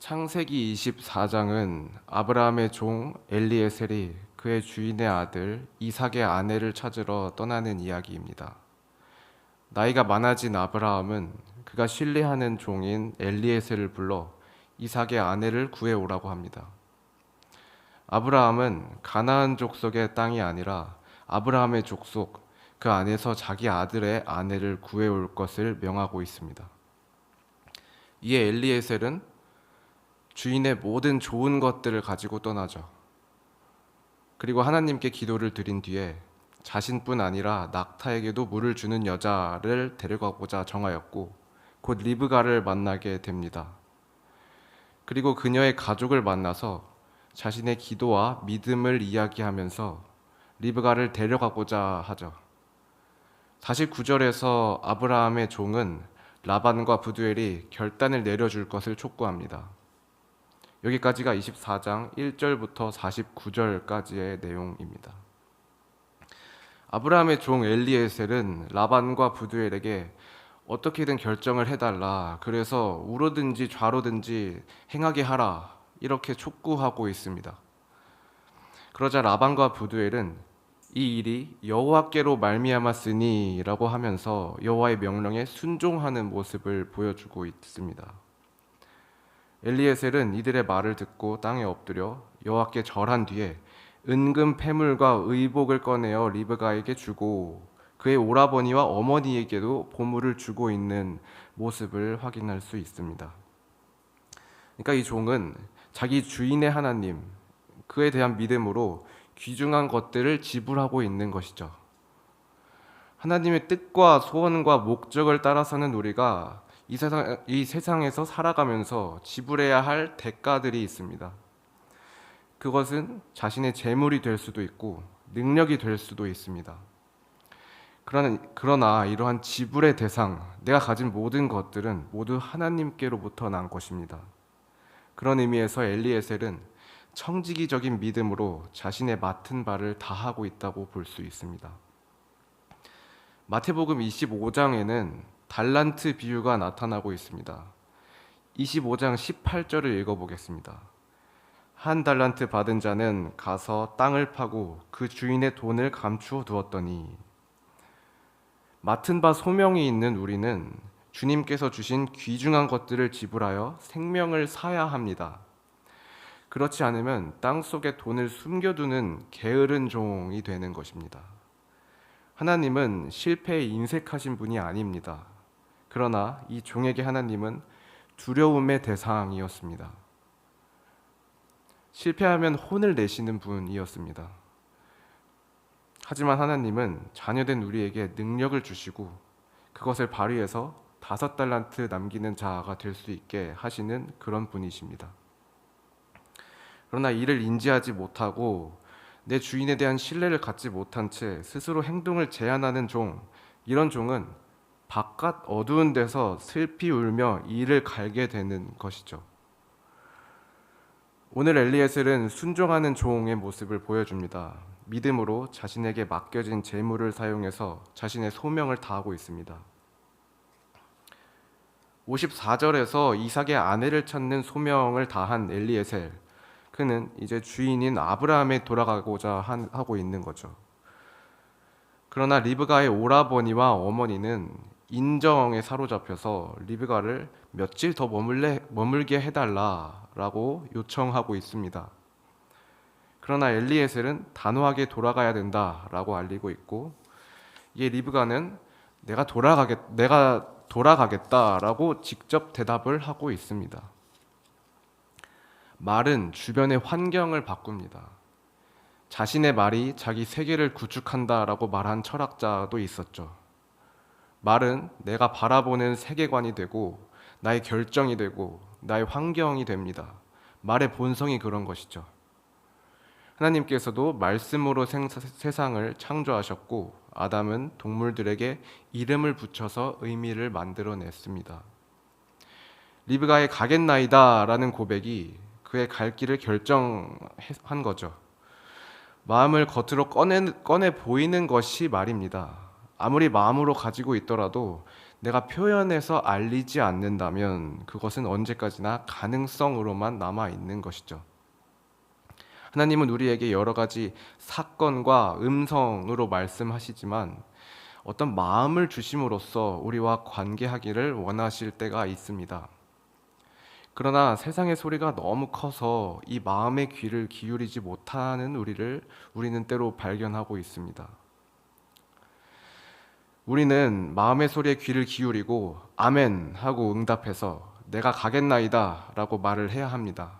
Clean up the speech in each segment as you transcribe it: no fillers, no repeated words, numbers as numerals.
창세기 24장은 아브라함의 종 엘리에셀이 그의 주인의 아들 이삭의 아내를 찾으러 떠나는 이야기입니다. 나이가 많아진 아브라함은 그가 신뢰하는 종인 엘리에셀을 불러 이삭의 아내를 구해오라고 합니다. 아브라함은 가나안 족속의 땅이 아니라 아브라함의 족속, 그 안에서 자기 아들의 아내를 구해올 것을 명하고 있습니다. 이에 엘리에셀은 주인의 모든 좋은 것들을 가지고 떠나죠. 그리고 하나님께 기도를 드린 뒤에 자신뿐 아니라 낙타에게도 물을 주는 여자를 데려가고자 정하였고 곧 리브가를 만나게 됩니다. 그리고 그녀의 가족을 만나서 자신의 기도와 믿음을 이야기하면서 리브가를 데려가고자 하죠. 사실 9절에서 아브라함의 종은 라반과 부두엘이 결단을 내려줄 것을 촉구합니다. 여기까지가 24장 1절부터 49절까지의 내용입니다. 아브라함의 종 엘리에셀은 라반과 부두엘에게 어떻게든 결정을 해달라, 그래서 우로든지 좌로든지 행하게 하라, 이렇게 촉구하고 있습니다. 그러자 라반과 부두엘은 이 일이 여호와께로 말미암았으니 라고 하면서 여호와의 명령에 순종하는 모습을 보여주고 있습니다. 엘리에셀은 이들의 말을 듣고 땅에 엎드려 여호와께 절한 뒤에 은금 패물과 의복을 꺼내어 리브가에게 주고 그의 오라버니와 어머니에게도 보물을 주고 있는 모습을 확인할 수 있습니다. 그러니까 이 종은 자기 주인의 하나님, 그에 대한 믿음으로 귀중한 것들을 지불하고 있는 것이죠. 하나님의 뜻과 소원과 목적을 따라서는 우리가 이 세상에서 살아가면서 지불해야 할 대가들이 있습니다. 그것은 자신의 재물이 될 수도 있고 능력이 될 수도 있습니다. 그러나 이러한 지불의 대상, 내가 가진 모든 것들은 모두 하나님께로부터 난 것입니다. 그런 의미에서 엘리에셀은 청지기적인 믿음으로 자신의 맡은 바를 다하고 있다고 볼 수 있습니다. 마태복음 25장에는 달란트 비유가 나타나고 있습니다. 25장 18절을 읽어보겠습니다. 한 달란트 받은 자는 가서 땅을 파고 그 주인의 돈을 감추어 두었더니, 맡은 바 소명이 있는 우리는 주님께서 주신 귀중한 것들을 지불하여 생명을 사야 합니다. 그렇지 않으면 땅 속에 돈을 숨겨두는 게으른 종이 되는 것입니다. 하나님은 실패에 인색하신 분이 아닙니다. 그러나 이 종에게 하나님은 두려움의 대상이었습니다. 실패하면 혼을 내시는 분이었습니다. 하지만 하나님은 자녀된 우리에게 능력을 주시고 그것을 발휘해서 5달란트 남기는 자가 될 수 있게 하시는 그런 분이십니다. 그러나 이를 인지하지 못하고 내 주인에 대한 신뢰를 갖지 못한 채 스스로 행동을 제한하는 종, 이런 종은 바깥 어두운 데서 슬피 울며 이를 갈게 되는 것이죠. 오늘 엘리에셀은 순종하는 종의 모습을 보여줍니다. 믿음으로 자신에게 맡겨진 재물을 사용해서 자신의 소명을 다하고 있습니다. 54절에서 이삭의 아내를 찾는 소명을 다한 엘리에셀, 그는 이제 주인인 아브라함에 돌아가고자 하고 있는 거죠. 그러나 리브가의 오라버니와 어머니는 인정에 사로잡혀서 리브가를 며칠 더 머물게 해달라라고 요청하고 있습니다. 그러나 엘리에셀은 단호하게 돌아가야 된다라고 알리고 있고, 이에 리브가는 내가 돌아가겠다라고 직접 대답을 하고 있습니다. 말은 주변의 환경을 바꿉니다. 자신의 말이 자기 세계를 구축한다라고 말한 철학자도 있었죠. 말은 내가 바라보는 세계관이 되고 나의 결정이 되고 나의 환경이 됩니다. 말의 본성이 그런 것이죠. 하나님께서도 말씀으로 세상을 창조하셨고 아담은 동물들에게 이름을 붙여서 의미를 만들어냈습니다. 리브가의 가겠나이다라는 고백이 그의 갈 길을 결정한 거죠. 마음을 겉으로 꺼내 보이는 것이 말입니다. 아무리 마음으로 가지고 있더라도 내가 표현해서 알리지 않는다면 그것은 언제까지나 가능성으로만 남아 있는 것이죠. 하나님은 우리에게 여러 가지 사건과 음성으로 말씀하시지만 어떤 마음을 주심으로써 우리와 관계하기를 원하실 때가 있습니다. 그러나 세상의 소리가 너무 커서 이 마음의 귀를 기울이지 못하는 우리는 때로 발견하고 있습니다. 우리는 마음의 소리에 귀를 기울이고 아멘 하고 응답해서 내가 가겠나이다 라고 말을 해야 합니다.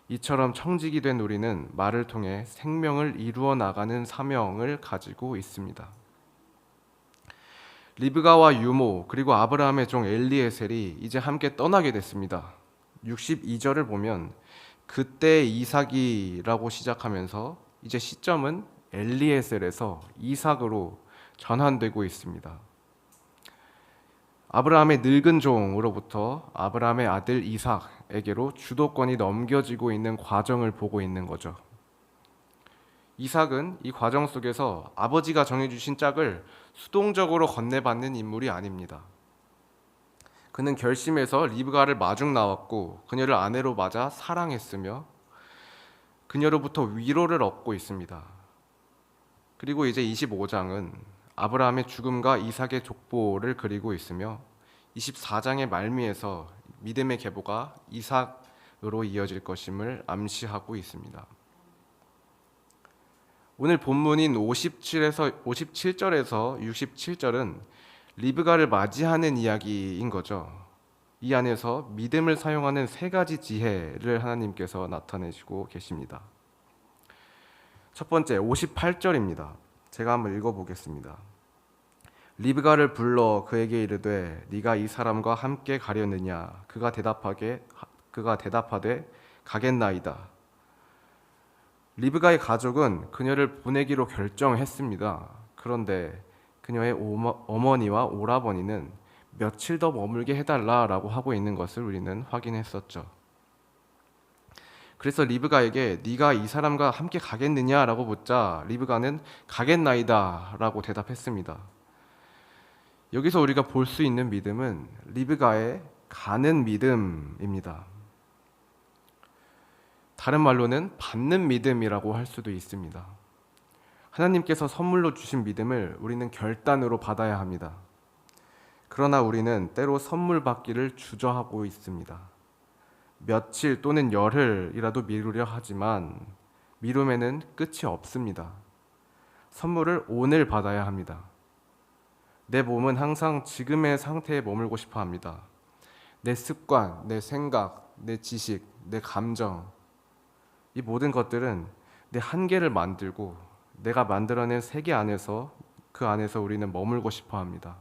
이처럼 청직이 된 우리는 말을 통해 생명을 이루어 나가는 사명을 가지고 있습니다. 리브가와 유모 그리고 아브라함의 종 엘리에셀이 이제 함께 떠나게 됐습니다. 62절을 보면 그때 이삭이라고 시작하면서 이제 시점은 엘리에셀에서 이삭으로 전환되고 있습니다. 아브라함의 늙은 종으로부터 아브라함의 아들 이삭에게로 주도권이 넘겨지고 있는 과정을 보고 있는 거죠. 이삭은 이 과정 속에서 아버지가 정해주신 짝을 수동적으로 건네받는 인물이 아닙니다. 그는 결심해서 리브가를 마중 나왔고 그녀를 아내로 맞아 사랑했으며 그녀로부터 위로를 얻고 있습니다. 그리고 이제 25장은 아브라함의 죽음과 이삭의 족보를 그리고 있으며 24장의 말미에서 믿음의 계보가 이삭으로 이어질 것임을 암시하고 있습니다. 오늘 본문인 57절에서 67절은 리브가를 맞이하는 이야기인 거죠. 이 안에서 믿음을 사용하는 세 가지 지혜를 하나님께서 나타내시고 계십니다. 첫 번째 58절입니다. 제가 한번 읽어보겠습니다. 리브가를 불러 그에게 이르되 네가 이 사람과 함께 가려느냐? 그가 대답하되 가겠나이다. 리브가의 가족은 그녀를 보내기로 결정했습니다. 그런데 그녀의 어머니와 오라버니는 며칠 더 머물게 해달라라고 하고 있는 것을 우리는 확인했었죠. 그래서 리브가에게 네가 이 사람과 함께 가겠느냐라고 묻자 리브가는 가겠나이다라고 대답했습니다. 여기서 우리가 볼 수 있는 믿음은 리브가의 가는 믿음입니다. 다른 말로는 받는 믿음이라고 할 수도 있습니다. 하나님께서 선물로 주신 믿음을 우리는 결단으로 받아야 합니다. 그러나 우리는 때로 선물 받기를 주저하고 있습니다. 며칠 또는 열흘이라도 미루려 하지만 미룸에는 끝이 없습니다. 선물을 오늘 받아야 합니다. 내 몸은 항상 지금의 상태에 머물고 싶어 합니다. 내 습관, 내 생각, 내 지식, 내 감정, 이 모든 것들은 내 한계를 만들고 내가 만들어낸 세계 안에서 그 안에서 우리는 머물고 싶어 합니다.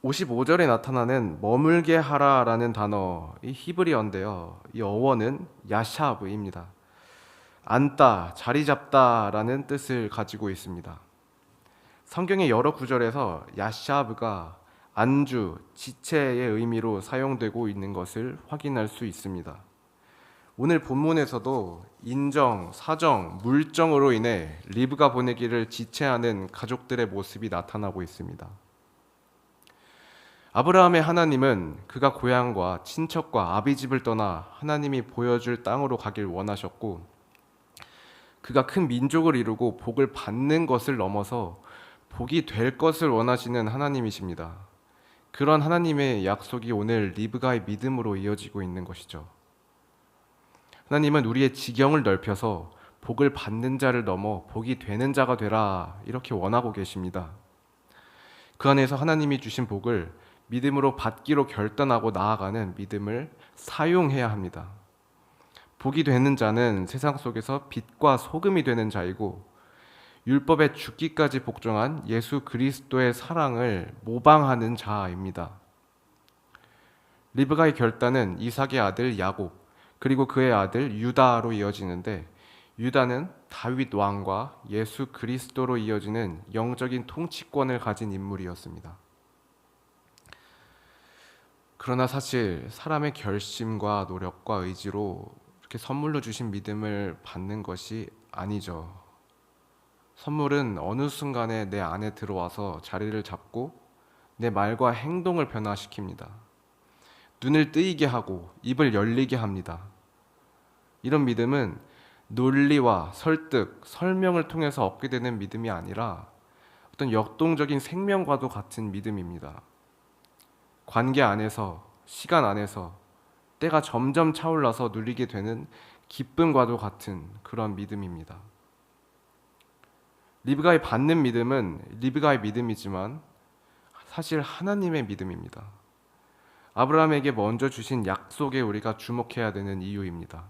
55절에 나타나는 머물게 하라라는 단어, 이 히브리어인데요. 이 어원은 야샤브입니다. 앉다, 자리 잡다라는 뜻을 가지고 있습니다. 성경의 여러 구절에서 야샤브가 안주, 지체의 의미로 사용되고 있는 것을 확인할 수 있습니다. 오늘 본문에서도 인정, 사정, 물정으로 인해 리브가 보내기를 지체하는 가족들의 모습이 나타나고 있습니다. 아브라함의 하나님은 그가 고향과 친척과 아비집을 떠나 하나님이 보여줄 땅으로 가길 원하셨고 그가 큰 민족을 이루고 복을 받는 것을 넘어서 복이 될 것을 원하시는 하나님이십니다. 그런 하나님의 약속이 오늘 리브가의 믿음으로 이어지고 있는 것이죠. 하나님은 우리의 지경을 넓혀서 복을 받는 자를 넘어 복이 되는 자가 되라 이렇게 원하고 계십니다. 그 안에서 하나님이 주신 복을 믿음으로 받기로 결단하고 나아가는 믿음을 사용해야 합니다. 복이 되는 자는 세상 속에서 빛과 소금이 되는 자이고 율법에 죽기까지 복종한 예수 그리스도의 사랑을 모방하는 자입니다. 리브가의 결단은 이삭의 아들 야곱 그리고 그의 아들 유다로 이어지는데 유다는 다윗 왕과 예수 그리스도로 이어지는 영적인 통치권을 가진 인물이었습니다. 그러나 사실 사람의 결심과 노력과 의지로 이렇게 선물로 주신 믿음을 받는 것이 아니죠. 선물은 어느 순간에 내 안에 들어와서 자리를 잡고 내 말과 행동을 변화시킵니다. 눈을 뜨이게 하고 입을 열리게 합니다. 이런 믿음은 논리와 설득, 설명을 통해서 얻게 되는 믿음이 아니라 어떤 역동적인 생명과도 같은 믿음입니다. 관계 안에서, 시간 안에서 때가 점점 차올라서 누리게 되는 기쁨과도 같은 그런 믿음입니다. 리브가의 받는 믿음은 리브가의 믿음이지만 사실 하나님의 믿음입니다. 아브라함에게 먼저 주신 약속에 우리가 주목해야 되는 이유입니다.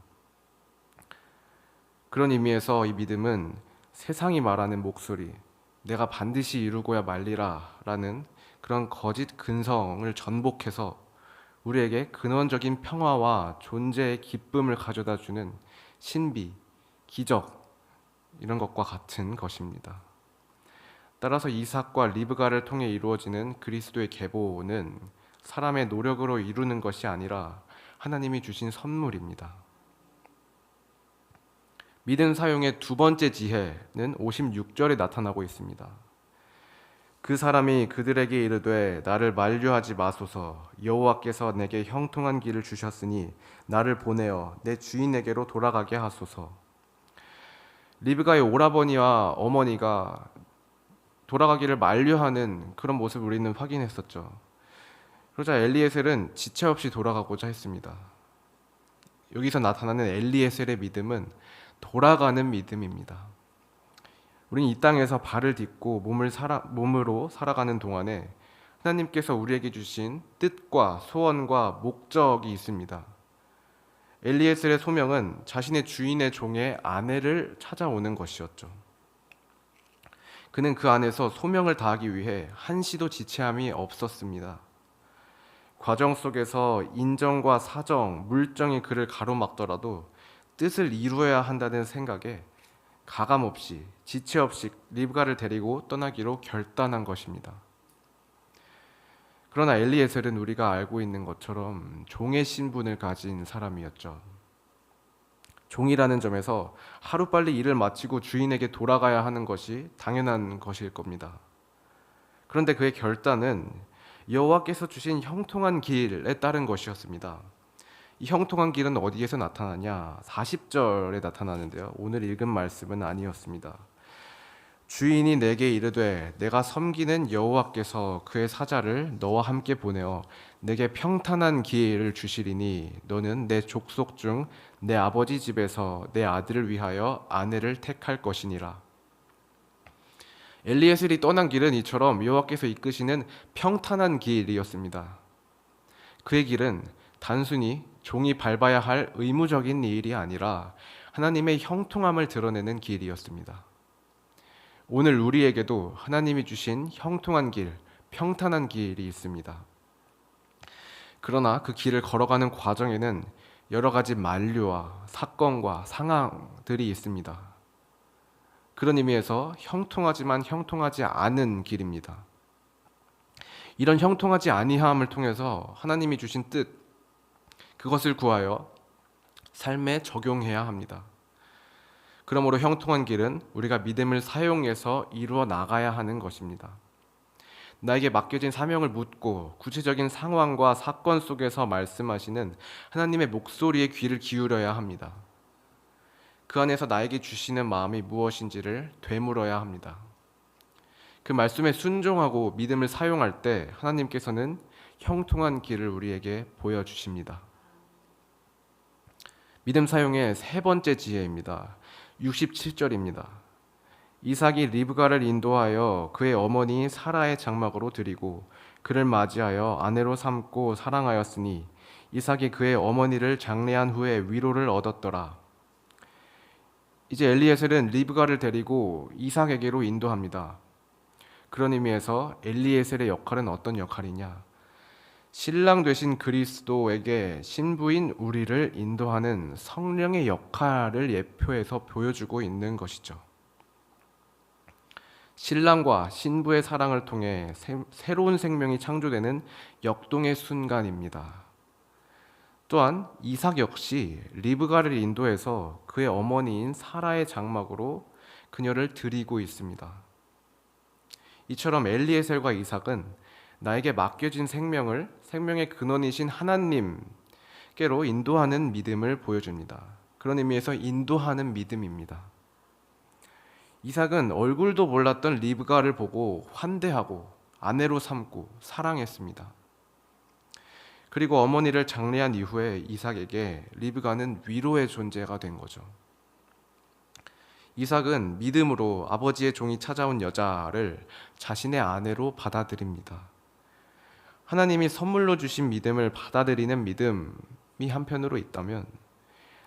그런 의미에서 이 믿음은 세상이 말하는 목소리, 내가 반드시 이루고야 말리라 라는 그런 거짓 근성을 전복해서 우리에게 근원적인 평화와 존재의 기쁨을 가져다 주는 신비, 기적 이런 것과 같은 것입니다. 따라서 이삭과 리브가를 통해 이루어지는 그리스도의 계보는 사람의 노력으로 이루는 것이 아니라 하나님이 주신 선물입니다. 믿음 사용의 두 번째 지혜는 56절에 나타나고 있습니다. 그 사람이 그들에게 이르되 나를 만류하지 마소서 여호와께서 내게 형통한 길을 주셨으니 나를 보내어 내 주인에게로 돌아가게 하소서. 리브가의 오라버니와 어머니가 돌아가기를 만류하는 그런 모습을 우리는 확인했었죠. 그러자 엘리에셀은 지체 없이 돌아가고자 했습니다. 여기서 나타나는 엘리에셀의 믿음은 돌아가는 믿음입니다. 우리는 이 땅에서 발을 딛고 몸으로 살아가는 동안에 하나님께서 우리에게 주신 뜻과 소원과 목적이 있습니다. 엘리에셀의 소명은 자신의 주인의 종의 아내를 찾아오는 것이었죠. 그는 그 안에서 소명을 다하기 위해 한시도 지체함이 없었습니다. 과정 속에서 인정과 사정, 물정이 그를 가로막더라도 뜻을 이루어야 한다는 생각에 가감없이 지체 없이 리브가를 데리고 떠나기로 결단한 것입니다. 그러나 엘리에셀은 우리가 알고 있는 것처럼 종의 신분을 가진 사람이었죠. 종이라는 점에서 하루빨리 일을 마치고 주인에게 돌아가야 하는 것이 당연한 것일 겁니다. 그런데 그의 결단은 여호와께서 주신 형통한 길에 따른 것이었습니다. 이 형통한 길은 어디에서 나타나냐? 40절에 나타나는데요. 오늘 읽은 말씀은 아니었습니다. 주인이 내게 이르되 내가 섬기는 여호와께서 그의 사자를 너와 함께 보내어 내게 평탄한 길을 주시리니 너는 내 족속 중 내 아버지 집에서 내 아들을 위하여 아내를 택할 것이니라. 엘리에셀이 떠난 길은 이처럼 여호와께서 이끄시는 평탄한 길이었습니다. 그의 길은 단순히 종이 밟아야 할 의무적인 일이 아니라 하나님의 형통함을 드러내는 길이었습니다. 오늘 우리에게도 하나님이 주신 형통한 길, 평탄한 길이 있습니다. 그러나 그 길을 걸어가는 과정에는 여러 가지 만류와 사건과 상황들이 있습니다. 그런 의미에서 형통하지만 형통하지 않은 길입니다. 이런 형통하지 아니함을 통해서 하나님이 주신 뜻, 그것을 구하여 삶에 적용해야 합니다. 그러므로 형통한 길은 우리가 믿음을 사용해서 이루어 나가야 하는 것입니다. 나에게 맡겨진 사명을 묻고 구체적인 상황과 사건 속에서 말씀하시는 하나님의 목소리에 귀를 기울여야 합니다. 그 안에서 나에게 주시는 마음이 무엇인지를 되물어야 합니다. 그 말씀에 순종하고 믿음을 사용할 때 하나님께서는 형통한 길을 우리에게 보여주십니다. 믿음 사용의 세 번째 지혜입니다. 67절입니다. 이삭이 리브가를 인도하여 그의 어머니 사라의 장막으로 들이고 그를 맞이하여 아내로 삼고 사랑하였으니 이삭이 그의 어머니를 장례한 후에 위로를 얻었더라. 이제 엘리에셀은 리브가를 데리고 이삭에게로 인도합니다. 그런 의미에서 엘리에셀의 역할은 어떤 역할이냐? 신랑 되신 그리스도에게 신부인 우리를 인도하는 성령의 역할을 예표해서 보여주고 있는 것이죠. 신랑과 신부의 사랑을 통해 새로운 생명이 창조되는 역동의 순간입니다. 또한 이삭 역시 리브가를 인도해서 그의 어머니인 사라의 장막으로 그녀를 드리고 있습니다. 이처럼 엘리에셀과 이삭은 나에게 맡겨진 생명의 근원이신 하나님께로 인도하는 믿음을 보여줍니다. 그런 의미에서 인도하는 믿음입니다. 이삭은 얼굴도 몰랐던 리브가를 보고 환대하고 아내로 삼고 사랑했습니다. 그리고 어머니를 장례한 이후에 이삭에게 리브가는 위로의 존재가 된 거죠. 이삭은 믿음으로 아버지의 종이 찾아온 여자를 자신의 아내로 받아들입니다. 하나님이 선물로 주신 믿음을 받아들이는 믿음이 한편으로 있다면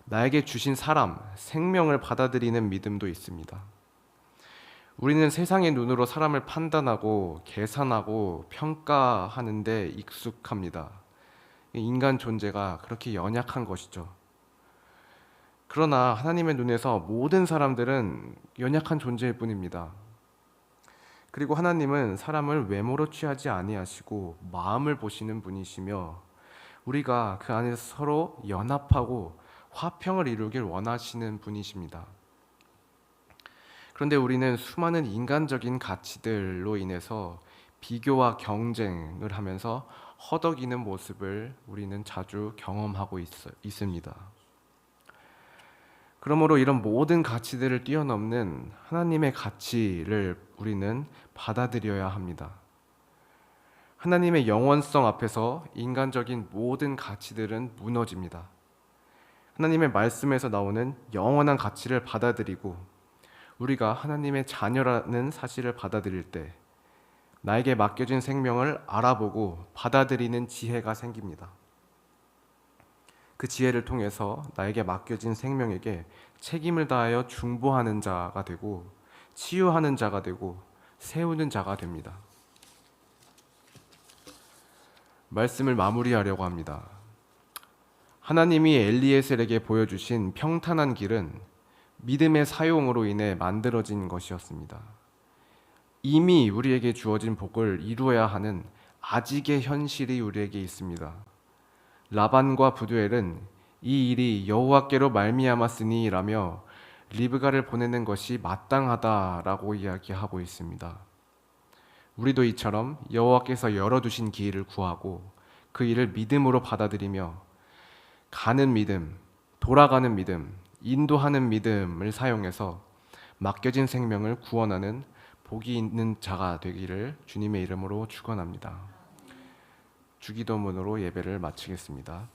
나에게 주신 사람, 생명을 받아들이는 믿음도 있습니다. 우리는 세상의 눈으로 사람을 판단하고 계산하고 평가하는 데 익숙합니다. 인간 존재가 그렇게 연약한 것이죠. 그러나 하나님의 눈에서 모든 사람들은 연약한 존재일 뿐입니다. 그리고 하나님은 사람을 외모로 취하지 아니하시고 마음을 보시는 분이시며 우리가 그 안에서 서로 연합하고 화평을 이루길 원하시는 분이십니다. 그런데 우리는 수많은 인간적인 가치들로 인해서 비교와 경쟁을 하면서 허덕이는 모습을 우리는 자주 경험하고 있습니다. 그러므로 이런 모든 가치들을 뛰어넘는 하나님의 가치를 우리는 받아들여야 합니다. 하나님의 영원성 앞에서 인간적인 모든 가치들은 무너집니다. 하나님의 말씀에서 나오는 영원한 가치를 받아들이고 우리가 하나님의 자녀라는 사실을 받아들일 때 나에게 맡겨진 생명을 알아보고 받아들이는 지혜가 생깁니다. 그 지혜를 통해서 나에게 맡겨진 생명에게 책임을 다하여 중보하는 자가 되고 치유하는 자가 되고 세우는 자가 됩니다. 말씀을 마무리하려고 합니다. 하나님이 엘리에셀에게 보여주신 평탄한 길은 믿음의 사용으로 인해 만들어진 것이었습니다. 이미 우리에게 주어진 복을 이루어야 하는 아직의 현실이 우리에게 있습니다. 라반과 부두엘은 이 일이 여호와께로 말미암았으니 라며 리브가를 보내는 것이 마땅하다라고 이야기하고 있습니다. 우리도 이처럼 여호와께서 열어두신 길을 구하고 그 일을 믿음으로 받아들이며 가는 믿음, 돌아가는 믿음, 인도하는 믿음을 사용해서 맡겨진 생명을 구원하는 복이 있는 자가 되기를 주님의 이름으로 축원합니다. 주기도문으로 예배를 마치겠습니다.